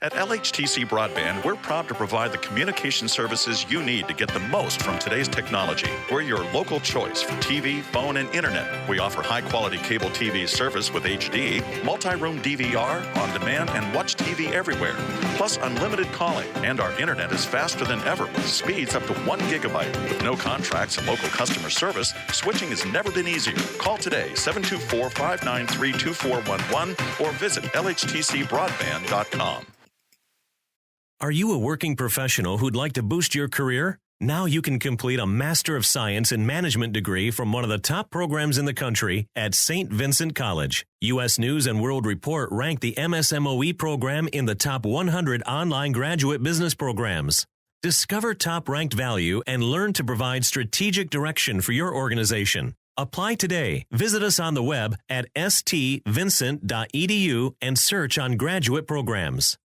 At LHTC Broadband, we're proud to provide the communication services you need to get the most from today's technology. We're your local choice for TV, phone, and internet. We offer high-quality cable TV service with HD, multi-room DVR, on-demand, and watch TV everywhere. Plus unlimited calling, and our internet is faster than ever with speeds up to 1 gigabyte. With no contracts and local customer service, switching has never been easier. Call today, 724-593-2411, or visit lhtcbroadband.com. Are you a working professional who'd like to boost your career? Now you can complete a Master of Science in Management degree from one of the top programs in the country at Saint Vincent College. U.S. News and World Report ranked the MSMOE program in the top 100 online graduate business programs. Discover top-ranked value and learn to provide strategic direction for your organization. Apply today. Visit us on the web at stvincent.edu and search on graduate programs.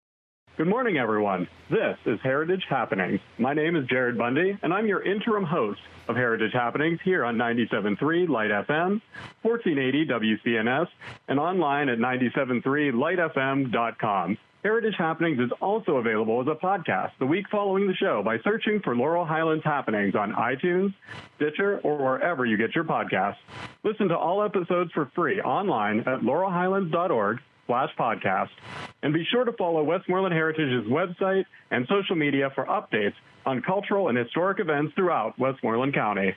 Good morning, everyone. This is Heritage Happenings. My name is Jared Bundy, and I'm your interim host of Heritage Happenings here on 97.3 Light FM, 1480 WCNS, and online at 973lightfm.com. Heritage Happenings is also available as a podcast the week following the show by searching for Laurel Highlands Happenings on iTunes, Stitcher, or wherever you get your podcasts. Listen to all episodes for free online at laurelhighlands.org/podcast. And be sure to follow Westmoreland Heritage's website and social media for updates on cultural and historic events throughout Westmoreland County.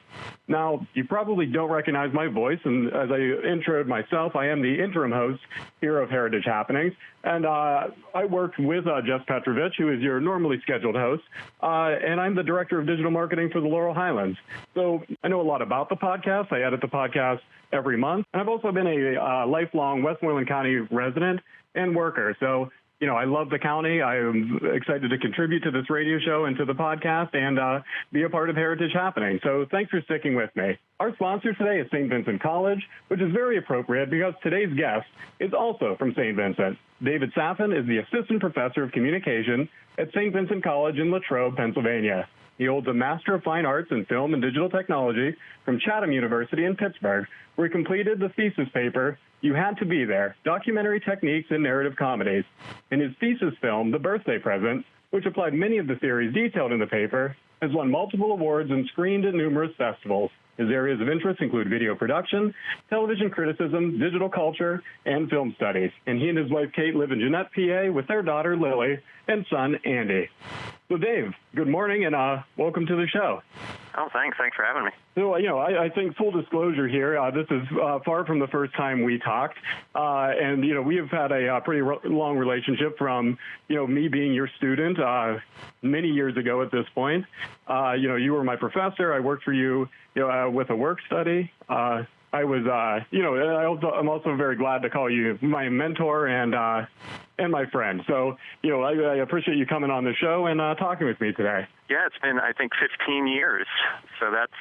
Now, you probably don't recognize my voice, and as I introed myself, I am the interim host here of Heritage Happenings, and I worked with Jeff Petrovich, who is your normally scheduled host, and I'm the Director of Digital Marketing for the Laurel Highlands. So I know a lot about the podcast. I edit the podcast every month, and I've also been a lifelong Westmoreland County resident and worker. So, you know, I love the county. I am excited to contribute to this radio show and to the podcast and be a part of Heritage Happening. So thanks for sticking with me. Our sponsor today is Saint Vincent College, which is very appropriate because today's guest is also from Saint Vincent. David Safin is the Assistant Professor of Communication at Saint Vincent College in Latrobe, Pennsylvania. He holds a Master of Fine Arts in Film and Digital Technology from Chatham University in Pittsburgh, where he completed the thesis paper, You Had to Be There, Documentary Techniques in Narrative Comedies. In his thesis film, The Birthday Present, which applied many of the theories detailed in the paper, has won multiple awards and screened at numerous festivals. His areas of interest include video production, television criticism, digital culture, and film studies. And he and his wife, Kate, live in Jeanette, PA, with their daughter, Lily, and son, Andy. So, Dave, good morning, and welcome to the show. Oh, thanks. Thanks for having me. So, you know, I think full disclosure here, this is far from the first time we talked. And, you know, we have had a pretty long relationship from, you know, me being your student many years ago at this point. You know, you were my professor. I worked for you, with a work study. I was, I'm also very glad to call you my mentor and my friend. So, you know, I appreciate you coming on the show and talking with me today. Yeah, it's been, I think, 15 years. So that's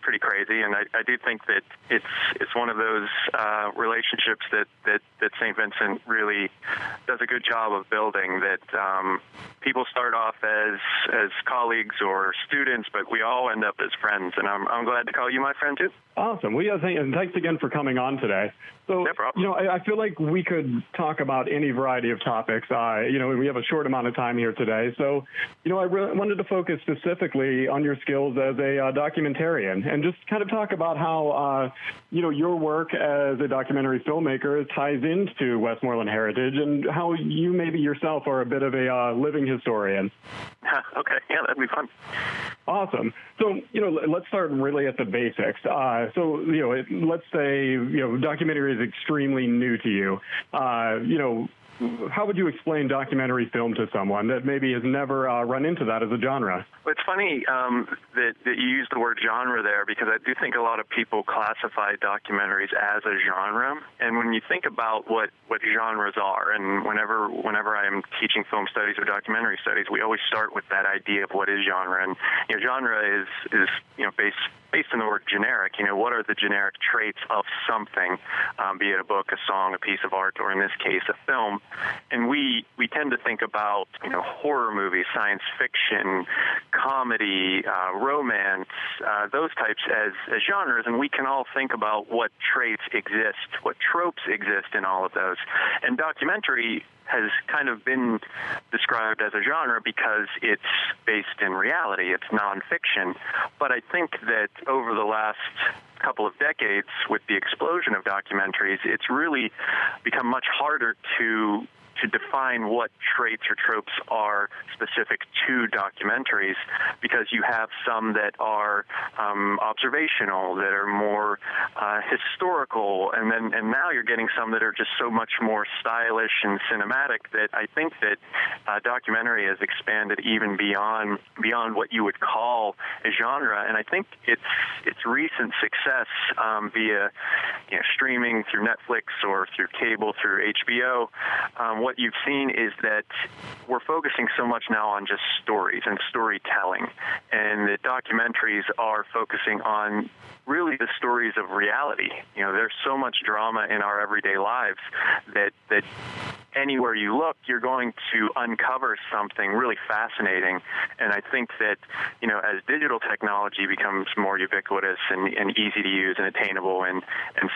pretty crazy. And I do think that it's one of those relationships that St. Vincent really does a good job of building, that people start off as colleagues or students, but we all end up as friends. And I'm glad to call you my friend, too. Awesome. Well, and thanks again for coming on today. So, no problem. You know, I feel like we could talk about any variety of topics. You know, we have a short amount of time here today. So, you know, I really wanted to focus specifically on your skills as a documentarian and just kind of talk about how, you know, your work as a documentary filmmaker ties into Westmoreland heritage and how you maybe yourself are a bit of a living historian. Okay. Yeah, that'd be fun. Awesome. So, you know, let's start really at the basics. So, you know, let's say, you know, documentary is extremely new to you. You know, how would you explain documentary film to someone that maybe has never run into that as a genre? Well, it's funny that you use the word genre there, because I do think a lot of people classify documentaries as a genre. And when you think about what genres are, and whenever I am teaching film studies or documentary studies, we always start with that idea of what is genre. And, you know, genre is you know, based on the word generic. You know, what are the generic traits of something, be it a book, a song, a piece of art, or in this case, a film. And we tend to think about, you know, horror movies, science fiction, comedy, romance, those types as genres, and we can all think about what traits exist, what tropes exist in all of those. And documentary has kind of been described as a genre because it's based in reality. It's nonfiction. But I think that over the last couple of decades, with the explosion of documentaries, it's really become much harder to define what traits or tropes are specific to documentaries, because you have some that are observational, that are more historical, and now you're getting some that are just so much more stylish and cinematic that I think that documentary has expanded even beyond what you would call a genre. And I think its recent success via streaming through Netflix or through cable, through HBO, what you've seen is that we're focusing so much now on just stories and storytelling, and the documentaries are focusing on really the stories of reality. There's so much drama in our everyday lives that anywhere you look, you're going to uncover something really fascinating. And I think that, as digital technology becomes more ubiquitous and easy to use and attainable, and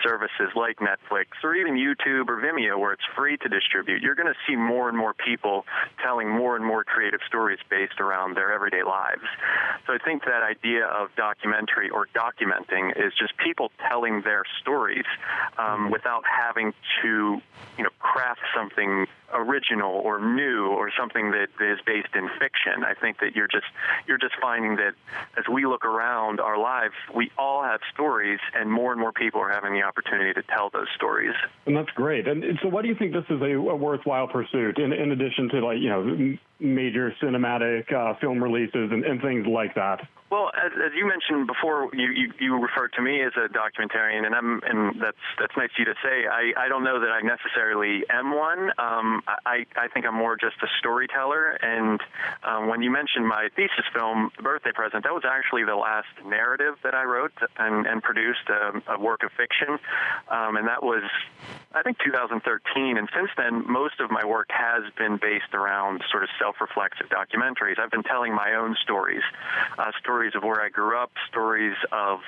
services like Netflix or even YouTube or Vimeo, where it's free to distribute, you're going to see more and more people telling more and more creative stories based around their everyday lives. So I think that idea of documentary or documenting is just people telling their stories without having to, craft something original or new or something that is based in fiction. I think that you're just finding that as we look around our lives, we all have stories, and more people are having the opportunity to tell those stories. And that's great. And so why do you think this is a worthwhile pursuit in addition to major cinematic film releases and things like that? Well, as you mentioned before, you referred to me as a documentarian, and that's nice of you to say. I don't know that I necessarily am one. I think I'm more just a storyteller. And when you mentioned my thesis film, The Birthday Present, that was actually the last narrative that I wrote and produced, a work of fiction. And that was, I think, 2013. And since then, most of my work has been based around sort of self-reflexive documentaries. I've been telling my own stories of where I grew up, stories of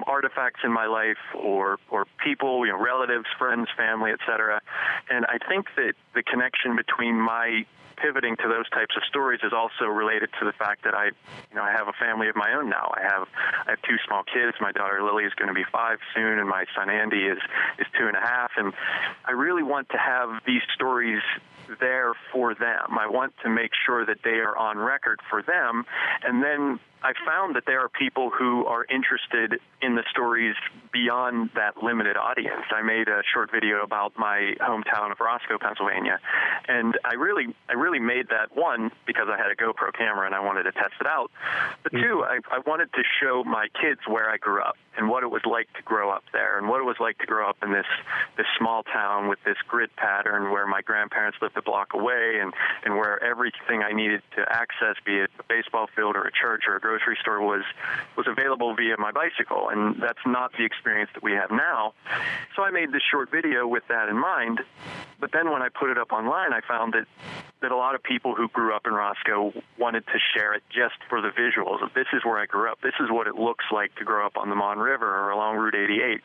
artifacts in my life, or people, relatives, friends, family, etc. And I think that the connection between my pivoting to those types of stories is also related to the fact that I have a family of my own now. I have two small kids. My daughter Lily is going to be 5 soon, and my son Andy is 2.5. And I really want to have these stories there for them. I want to make sure that they are on record for them. And then I found that there are people who are interested in the stories beyond that limited audience. I made a short video about my hometown of Roscoe, Pennsylvania, and I really made that, one, because I had a GoPro camera and I wanted to test it out, but two, I wanted to show my kids where I grew up and what it was like to grow up there, and what it was like to grow up in this small town with this grid pattern where my grandparents lived a block away, and where everything I needed to access, be it a baseball field or a church or a grocery store, was available via my bicycle. And that's not the experience that we have now. So I made this short video with that in mind. But then when I put it up online, I found that a lot of people who grew up in Roscoe wanted to share it just for the visuals of, this is where I grew up. This is what it looks like to grow up on the Mon River or along Route 88.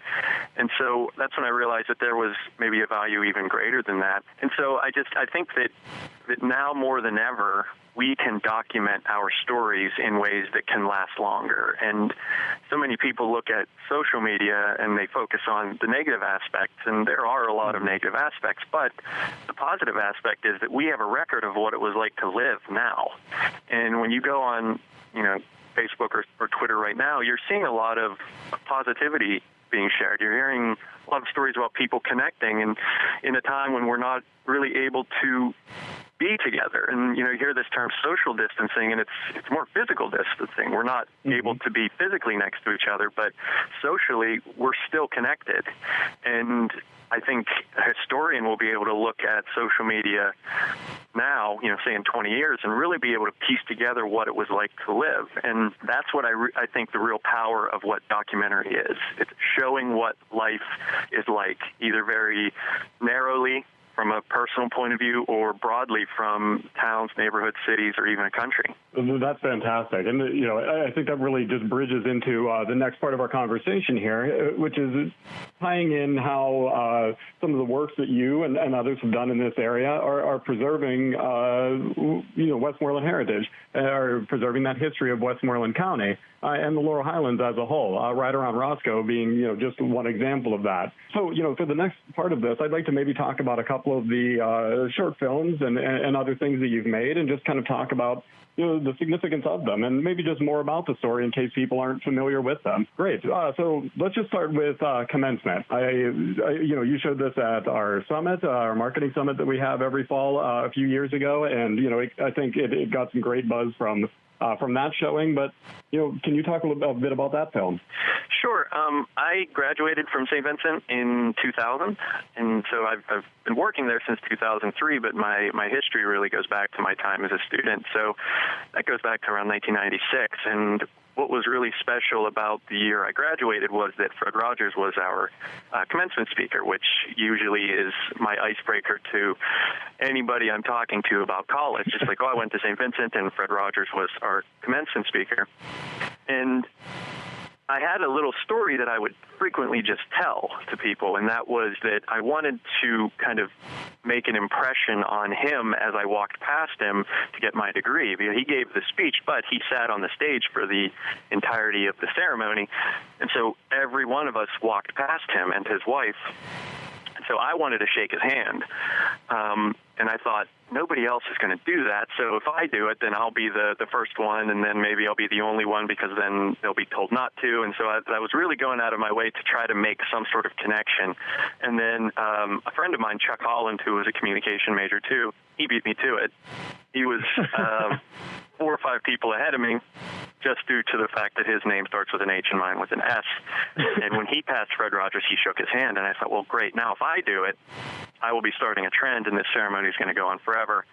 And so that's when I realized that there was maybe a value even greater than that. And so I think that now more than ever, we can document our stories in ways that can last longer. And so many people look at social media and they focus on the negative aspects, and there are a lot of negative aspects, but the positive aspect is that we have a record of what it was like to live now. And when you go on, Facebook or Twitter right now, you're seeing a lot of positivity being shared. You're hearing a lot of stories about people connecting, and in a time when we're not really able to be together. And you hear this term social distancing, and it's more physical distancing. We're not able to be physically next to each other, but socially we're still connected. And I think a historian will be able to look at social media now, say in 20 years, and really be able to piece together what it was like to live. And that's what I think the real power of what documentary is. It's showing what life is like, either very narrowly from a personal point of view or broadly from towns, neighborhoods, cities, or even a country. That's fantastic. And, I think that really just bridges into the next part of our conversation here, which is tying in how some of the works that you and others have done in this area are preserving, Westmoreland heritage, are preserving that history of Westmoreland County and the Laurel Highlands as a whole, right around Roscoe being, just one example of that. So, for the next part of this, I'd like to maybe talk about a couple of the short films and other things that you've made and just kind of talk about the significance of them and maybe just more about the story in case people aren't familiar with them. Great. So let's just start with Commencement. You showed this at our summit, our marketing summit that we have every fall a few years ago, and I think it got some great buzz from that showing. But can you talk a bit about that film? Sure. I graduated from St. Vincent in 2000, and so I've been working there since 2003, but my history really goes back to my time as a student. So that goes back to around 1996, and what was really special about the year I graduated was that Fred Rogers was our commencement speaker, which usually is my icebreaker to anybody I'm talking to about college. It's like, I went to St. Vincent, and Fred Rogers was our commencement speaker. And I had a little story that I would frequently just tell to people, and that was that I wanted to kind of make an impression on him as I walked past him to get my degree. He gave the speech, but he sat on the stage for the entirety of the ceremony, and so every one of us walked past him and his wife. So I wanted to shake his hand, and I thought, nobody else is going to do that, so if I do it, then I'll be the first one, and then maybe I'll be the only one because then they'll be told not to. And so I was really going out of my way to try to make some sort of connection. And then a friend of mine, Chuck Holland, who was a communication major too, he beat me to it. He was 4 or 5 people ahead of me, just due to the fact that his name starts with an H and mine with an S. And when he passed Fred Rogers, he shook his hand, and I thought, well, great. Now if I do it, I will be starting a trend, and this ceremony is going to go on forever.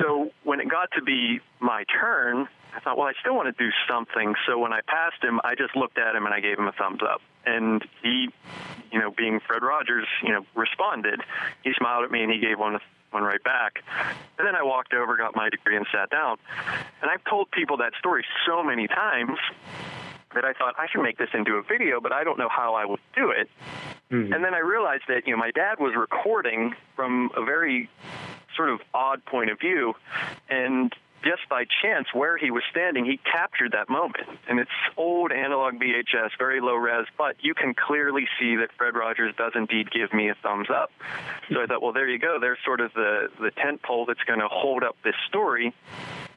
So when it got to be my turn, I thought, well, I still want to do something. So when I passed him, I just looked at him, and I gave him a thumbs up. And he, being Fred Rogers, responded. He smiled at me, and he gave one right back. And then I walked over, got my degree, and sat down. And I've told people that story so many times that I thought I should make this into a video, but I don't know how I would do it. Mm-hmm. And then I realized that, my dad was recording from a very sort of odd point of view, and just by chance, where he was standing, he captured that moment. And it's old analog VHS, very low res, but you can clearly see that Fred Rogers does indeed give me a thumbs up. So I thought, well, there you go. There's sort of the tent pole that's going to hold up this story.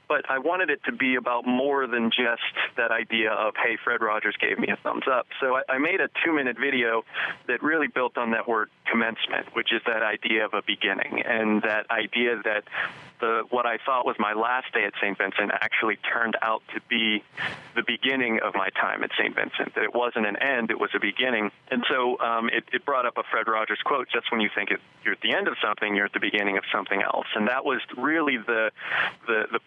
But I wanted it to be about more than just that idea of, hey, Fred Rogers gave me a thumbs up. So I made a 2-minute video that really built on that word commencement, which is that idea of a beginning, and that idea that what I thought was my last day at St. Vincent actually turned out to be the beginning of my time at St. Vincent, that it wasn't an end, it was a beginning. And so it brought up a Fred Rogers quote, just when you think you're at the end of something, you're at the beginning of something else. And that was really the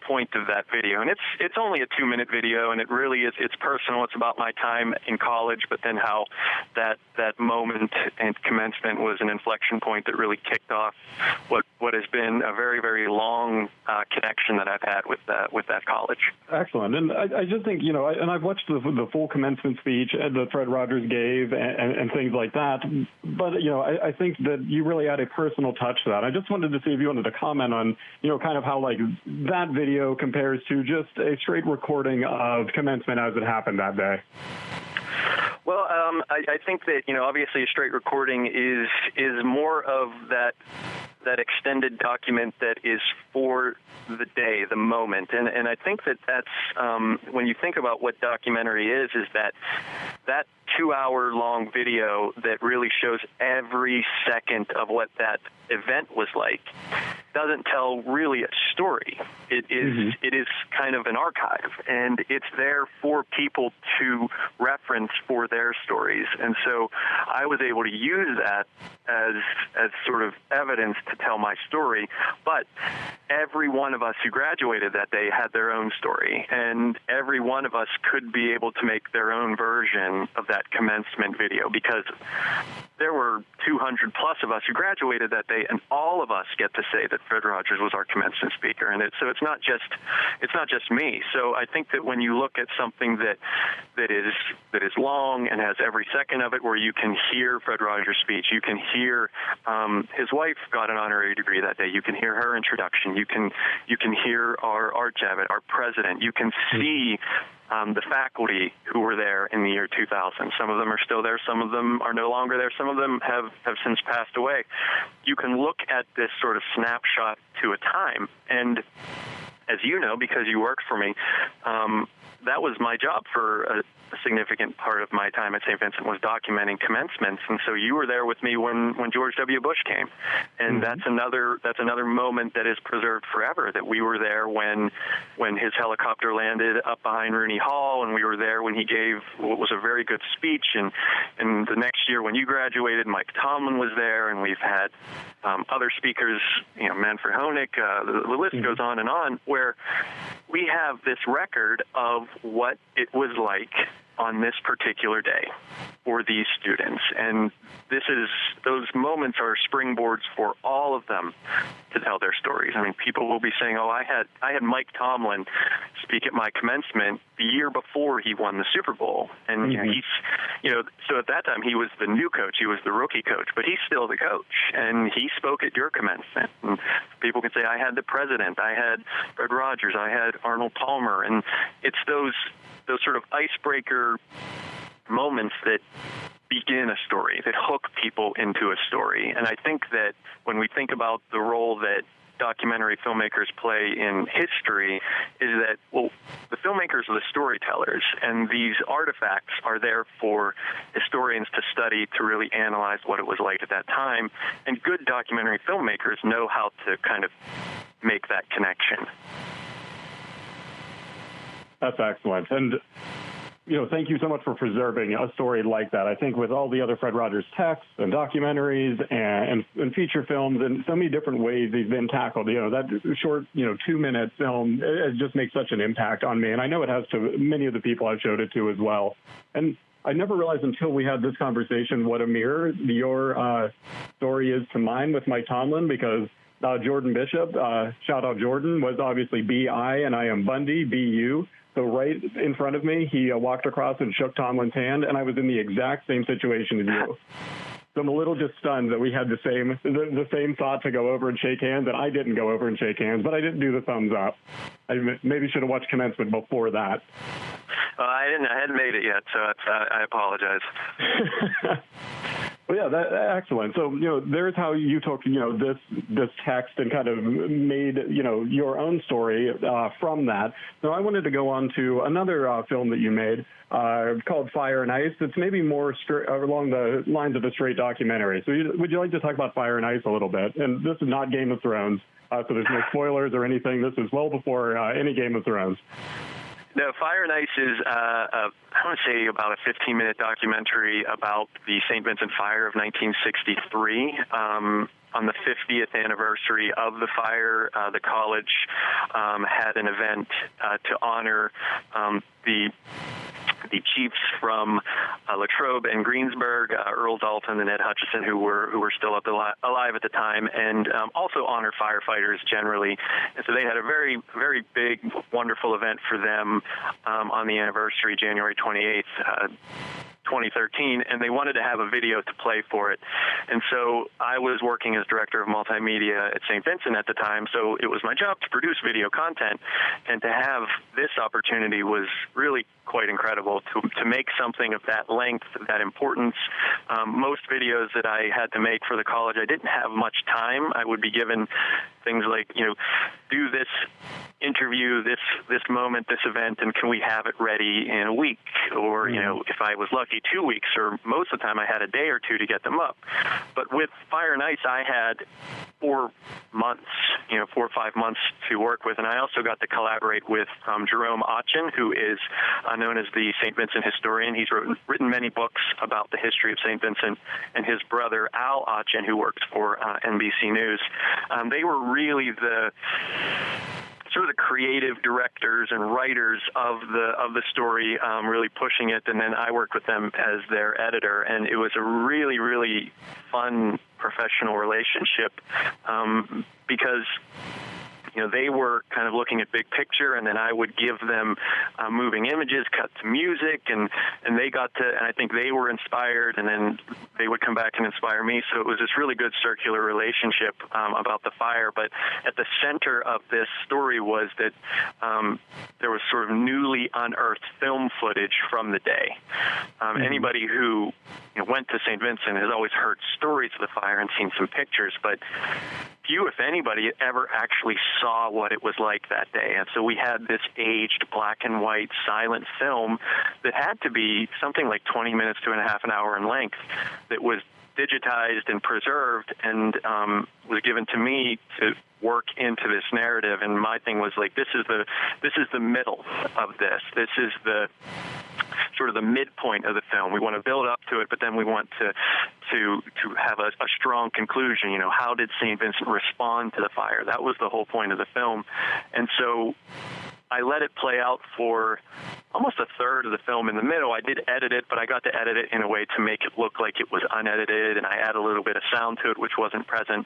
point of that video. And it's only a 2-minute video, and it really is, it's personal. It's about my time in college, but then how that moment and commencement was an inflection point that really kicked off what has been a very, very long connection that I've had with that college. Excellent. And I just think, and I've watched the full commencement speech that Fred Rogers gave and things like that. But, I think that you really add a personal touch to that. I just wanted to see if you wanted to comment on, kind of how like that video compares to just a straight recording of commencement as it happened that day. Well, I think that, obviously a straight recording is more of that extended document that is for the day, the moment. And I think that's when you think about what documentary is that 2-hour-long video that really shows every second of what that event was like doesn't tell really a story. It is kind of an archive, and it's there for people to reference for their stories. And so I was able to use that as sort of evidence to tell my story. But every one of us who graduated that day had their own story, and every one of us could be able to make their own version of that that commencement video, because there were 200 plus of us who graduated that day, and all of us get to say that Fred Rogers was our commencement speaker. And so it's not just me. So I think that when you look at something that is long and has every second of it, where you can hear Fred Rogers' speech, you can hear his wife got an honorary degree that day. You can hear her introduction. You can hear our Art Javits, our president. You can see the faculty who were there in the year 2000. Some of them are still there. Some of them are no longer there. Some of them have since passed away. You can look at this sort of snapshot to a time. And as you know, because you worked for me, that was my job for a significant part of my time at St. Vincent, was documenting commencements. And so you were there with me when George W. Bush came. And that's another moment that is preserved forever, that we were there when his helicopter landed up behind Rooney Hall, and we were there when he gave what was a very good speech. And the next year when you graduated, Mike Tomlin was there, and we've had other speakers, Manfred Honig, the list goes on, where we have this record of what it was like on this particular day for these students. And those moments are springboards for all of them to tell their stories. I mean, people will be saying, I had Mike Tomlin speak at my commencement the year before he won the Super Bowl. And so at that time he was the new coach, he was the rookie coach, but he's still the coach. And he spoke at your commencement. And people can say, I had the president, I had Fred Rogers, I had Arnold Palmer. And it's those sort of icebreaker moments that begin a story, that hook people into a story. And I think that when we think about the role that documentary filmmakers play in history, is that, the filmmakers are the storytellers, and these artifacts are there for historians to study, to really analyze what it was like at that time. And good documentary filmmakers know how to kind of make that connection. That's excellent. And, thank you so much for preserving a story like that. I think with all the other Fred Rogers texts and documentaries and feature films and so many different ways he's been tackled, that short, 2-minute film, it just makes such an impact on me. And I know it has to many of the people I've showed it to as well. And I never realized until we had this conversation what a mirror your story is to mine with Mike Tomlin, because Jordan Bishop, shout out Jordan, was obviously B.I. and I am Bundy, B.U. So right in front of me, he walked across and shook Tomlin's hand, and I was in the exact same situation as you. So I'm a little just stunned that we had the same thought to go over and shake hands, and I didn't go over and shake hands, but I didn't do the thumbs up. I maybe should have watched Commencement before that. I hadn't made it yet, so I apologize. Well, yeah, excellent. So, there's how you took, this text and kind of made, your own story from that. So I wanted to go on to another film that you made called Fire and Ice. It's maybe more along the lines of a straight documentary. So would you like to talk about Fire and Ice a little bit? And this is not Game of Thrones, so there's no spoilers or anything. This is well before any Game of Thrones. No, Fire and Ice is, I want to say, about a 15-minute documentary about the Saint Vincent Fire of 1963. On the 50th anniversary of the fire, the college had an event to honor the chiefs from Latrobe and Greensburg, Earl Dalton and Ed Hutchison, who were still alive at the time, and also honor firefighters generally. And so they had a very, very big, wonderful event for them on the anniversary, January 28th, 2013, and they wanted to have a video to play for it. And so I was working as director of multimedia at St. Vincent at the time, so it was my job to produce video content, and to have this opportunity was really quite incredible to make something of that length, of that importance. Most videos that I had to make for the college, I didn't have much time. I would be given things like, do this interview, this moment, this event, and can we have it ready in a week? Or, if I was lucky, 2 weeks, or most of the time I had a day or two to get them up. But with Fire and Ice, I had 4 months, 4 or 5 months to work with. And I also got to collaborate with Jerome Otchen, who is known as the St. Vincent historian. He's written many books about the history of St. Vincent, and his brother, Al Otchen, who works for NBC News. They were really the creative directors and writers of the story, really pushing it, and then I worked with them as their editor, and it was a really, really fun professional relationship because they were kind of looking at big picture, and then I would give them moving images cut to music, and they got to, and I think they were inspired, and then they would come back and inspire me. So it was this really good circular relationship about the fire. But at the center of this story was that there was sort of newly unearthed film footage from the day. Anybody who went to St. Vincent has always heard stories of the fire and seen some pictures, but few, if anybody, ever actually saw what it was like that day. And so we had this aged black and white silent film that had to be something like 20 minutes to an hour in length that was digitized and preserved and was given to me to work into this narrative. And my thing was like, this is the middle of this. This is the sort of the midpoint of the film. We want to build up to it, but then we want to have a strong conclusion. How did St. Vincent respond to the fire? That was the whole point of the film. And so I let it play out for almost a third of the film in the middle. I did edit it, but I got to edit it in a way to make it look like it was unedited, and I add a little bit of sound to it, which wasn't present.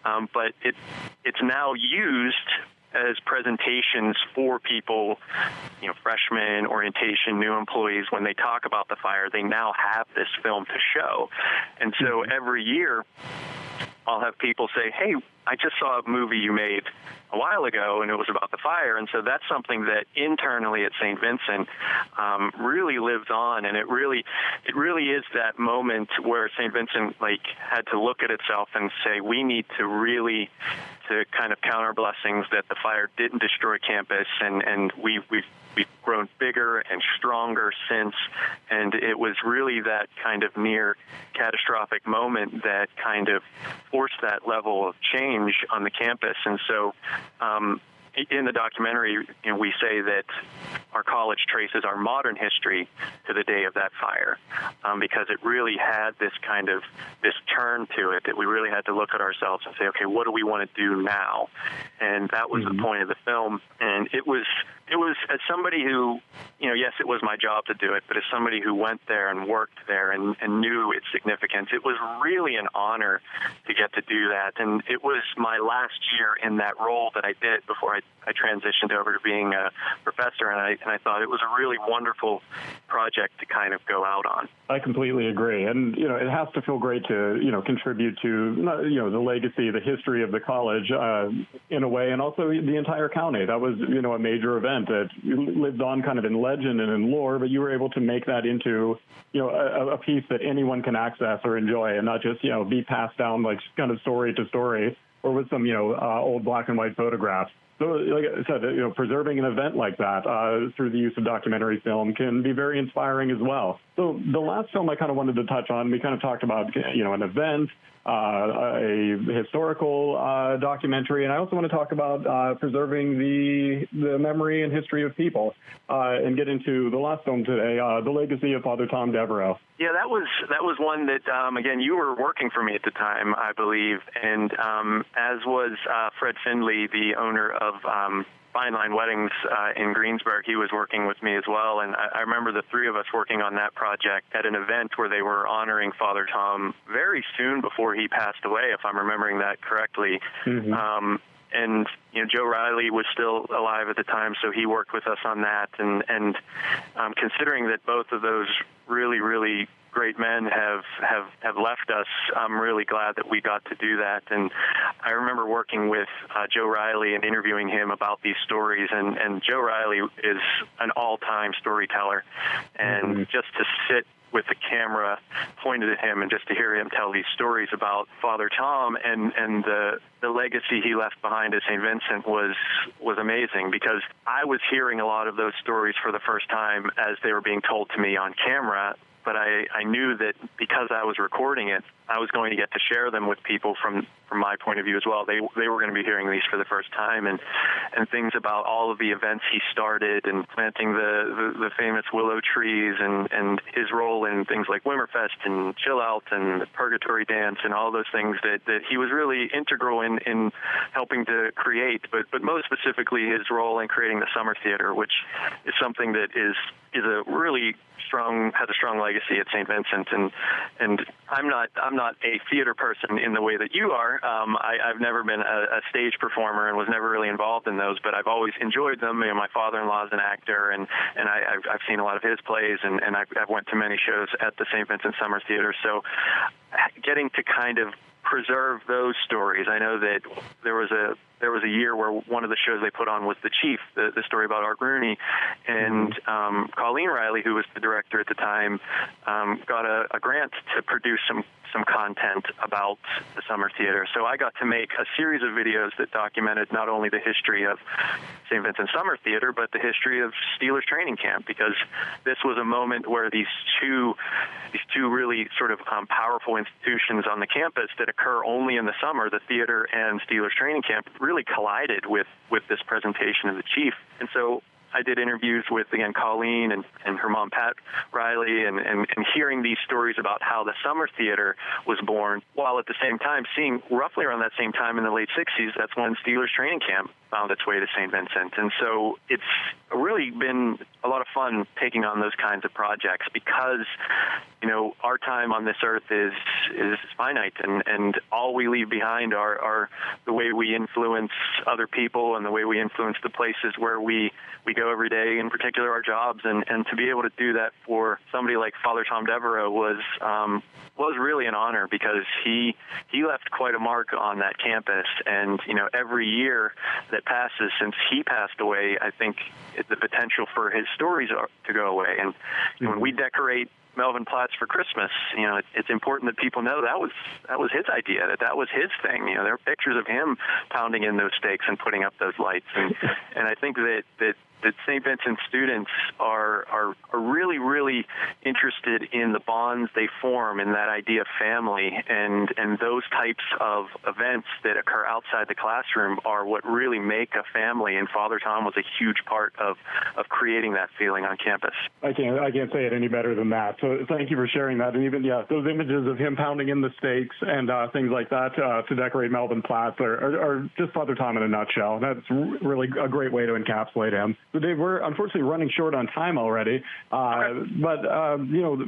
But it's now used as presentations for people, freshmen, orientation, new employees. When they talk about the fire, they now have this film to show. And so every year I'll have people say, hey, I just saw a movie you made a while ago, and it was about the fire. And so that's something that internally at St. Vincent really lives on, and it really is that moment where St. Vincent had to look at itself and say, we need to kind of count our blessings that the fire didn't destroy campus, and we've grown bigger and stronger since. And it was really that kind of near catastrophic moment that kind of forced that level of change on the campus. And so in the documentary, we say that our college traces our modern history to the day of that fire, because it really had this turn to it, that we really had to look at ourselves and say, okay, what do we want to do now? And that was the point of the film. And it was as somebody who, yes, it was my job to do it, but as somebody who went there and worked there and knew its significance, it was really an honor to get to do that. And it was my last year in that role that I did before I transitioned over to being a professor, and I thought it was a really wonderful project to kind of go out on. I completely agree. And, it has to feel great to, contribute to, the legacy, the history of the college in a way, and also the entire county. That was, a major event that lived on kind of in legend and in lore, but you were able to make that into, a piece that anyone can access or enjoy, and not just, be passed down like kind of story to story or with some, old black and white photographs. So, like I said, preserving an event like that through the use of documentary film can be very inspiring as well. So the last film I kind of wanted to touch on, we kind of talked about, an event, a historical documentary, and I also want to talk about preserving the memory and history of people, and get into the last film today, The Legacy of Father Tom Devereux. Yeah, that was one that, again, you were working for me at the time, I believe, and as was Fred Findley, the owner of Fine Line Weddings in Greensburg. He was working with me as well, and I remember the three of us working on that project at an event where they were honoring Father Tom very soon before he passed away, if I'm remembering that correctly. And Joe Riley was still alive at the time, so he worked with us on that. And considering that both of those really, really great men have left us, I'm really glad that we got to do that. And I remember working with Joe Riley and interviewing him about these stories. And Joe Riley is an all-time storyteller. And just to sit with the camera pointed at him and just to hear him tell these stories about Father Tom and the legacy he left behind at St. Vincent was amazing, because I was hearing a lot of those stories for the first time as they were being told to me on camera. I knew that because I was recording it, I was going to get to share them with people from my point of view as well. They were going to be hearing these for the first time, and things about all of the events he started and planting the famous willow trees and his role in things like Wimmerfest and Chill Out and the Purgatory Dance and all those things that he was really integral in helping to create, but most specifically his role in creating the Summer Theatre, which is something that is a really has a strong legacy at St. Vincent, and I'm not a theater person in the way that you are. I've never been a stage performer and was never really involved in those, but I've always enjoyed them. My father-in-law is an actor, and I've seen a lot of his plays, and I've went to many shows at the St. Vincent Summer Theatre. So getting to kind of preserve those stories. I know that there was a year where one of the shows they put on was The Chief, the story about Art Rooney, and Colleen Riley, who was the director at the time, got a grant to produce some content about the Summer Theatre. So I got to make a series of videos that documented not only the history of St. Vincent Summer Theatre, but the history of Steelers training camp, because this was a moment where these two really sort of powerful institutions on the campus that occur only in the summer, the theater and Steelers training camp, really collided with this presentation of The Chief. And so I did interviews with, again, Colleen and her mom, Pat Riley, and hearing these stories about how the Summer Theatre was born, while at the same time seeing roughly around that same time in the late 60s, that's when Steelers training camp found its way to St. Vincent. And so it's really been a lot of fun taking on those kinds of projects because, our time on this earth is finite, and all we leave behind are the way we influence other people and the way we influence the places where we go every day, in particular our jobs, and to be able to do that for somebody like Father Tom Devereux was really an honor, because he left quite a mark on that campus. And every year that passes since he passed away, I think the potential for his stories to go away. And when we decorate Melvin Platts for Christmas, it's important that people know that was his idea, that was his thing. There are pictures of him pounding in those stakes and putting up those lights, and I think that St. Vincent students are really, really interested in the bonds they form in that idea of family, and those types of events that occur outside the classroom are what really make a family, and Father Tom was a huge part of creating that feeling on campus. I can't say it any better than that. So thank you for sharing that. And even, those images of him pounding in the stakes and things like that to decorate Melvin Platts are just Father Tom in a nutshell. That's really a great way to encapsulate him. So Dave, we're unfortunately running short on time already, but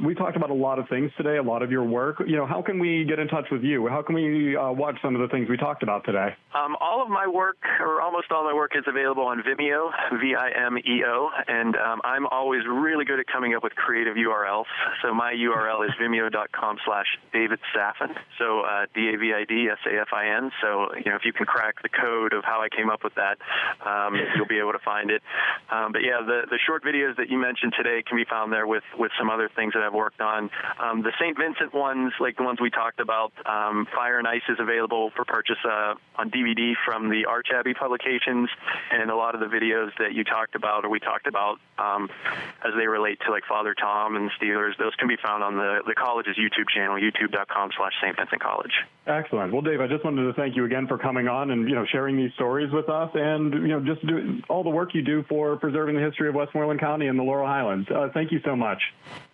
we talked about a lot of things today, a lot of your work. How can we get in touch with you? How can we watch some of the things we talked about today? All of my work, or almost all my work, is available on Vimeo, Vimeo, and I'm always really good at coming up with creative URLs. So my URL is vimeo.com/David Safin, so DAVID SAFIN. So if you can crack the code of how I came up with that, you'll be able to find it. But yeah, the short videos that you mentioned today can be found there with some other things that I've worked on. The St. Vincent ones, like the ones we talked about, Fire and Ice is available for purchase on DVD from the Arch Abbey publications, and a lot of the videos that you talked about or we talked about as they relate to like Father Tom and Steelers, those can be found on the college's YouTube channel, youtube.com/St Vincent College. Excellent. Well, Dave, I just wanted to thank you again for coming on and sharing these stories with us, and just do all the work you do for preserving the history of Westmoreland County and the Laurel Highlands. Thank you so much.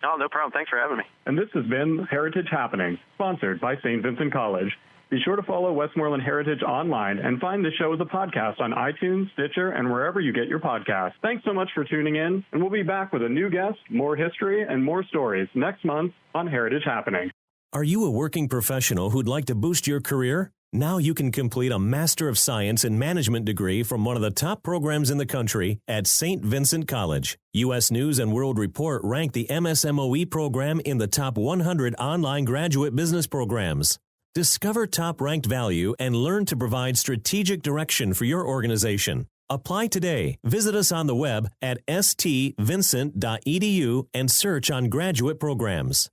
Oh, no problem. Thanks for having me. And this has been Heritage Happening, sponsored by St. Vincent College. Be sure to follow Westmoreland Heritage online and find the show as a podcast on iTunes, Stitcher, and wherever you get your podcasts. Thanks so much for tuning in, and we'll be back with a new guest, more history, and more stories next month on Heritage Happening. Are you a working professional who'd like to boost your career? Now you can complete a Master of Science in Management degree from one of the top programs in the country at St. Vincent College. U.S. News and World Report ranked the MSMOE program in the top 100 online graduate business programs. Discover top-ranked value and learn to provide strategic direction for your organization. Apply today. Visit us on the web at stvincent.edu and search on graduate programs.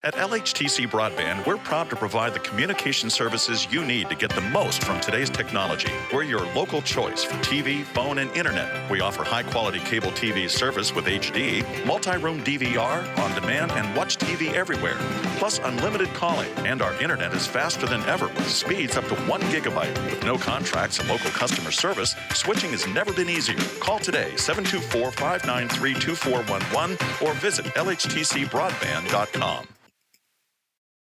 At LHTC Broadband, we're proud to provide the communication services you need to get the most from today's technology. We're your local choice for TV, phone, and internet. We offer high-quality cable TV service with HD, multi-room DVR, on-demand, and watch TV everywhere. Plus unlimited calling, and our internet is faster than ever with speeds up to 1 gigabyte. With no contracts and local customer service, switching has never been easier. Call today, 724-593-2411, or visit lhtcbroadband.com.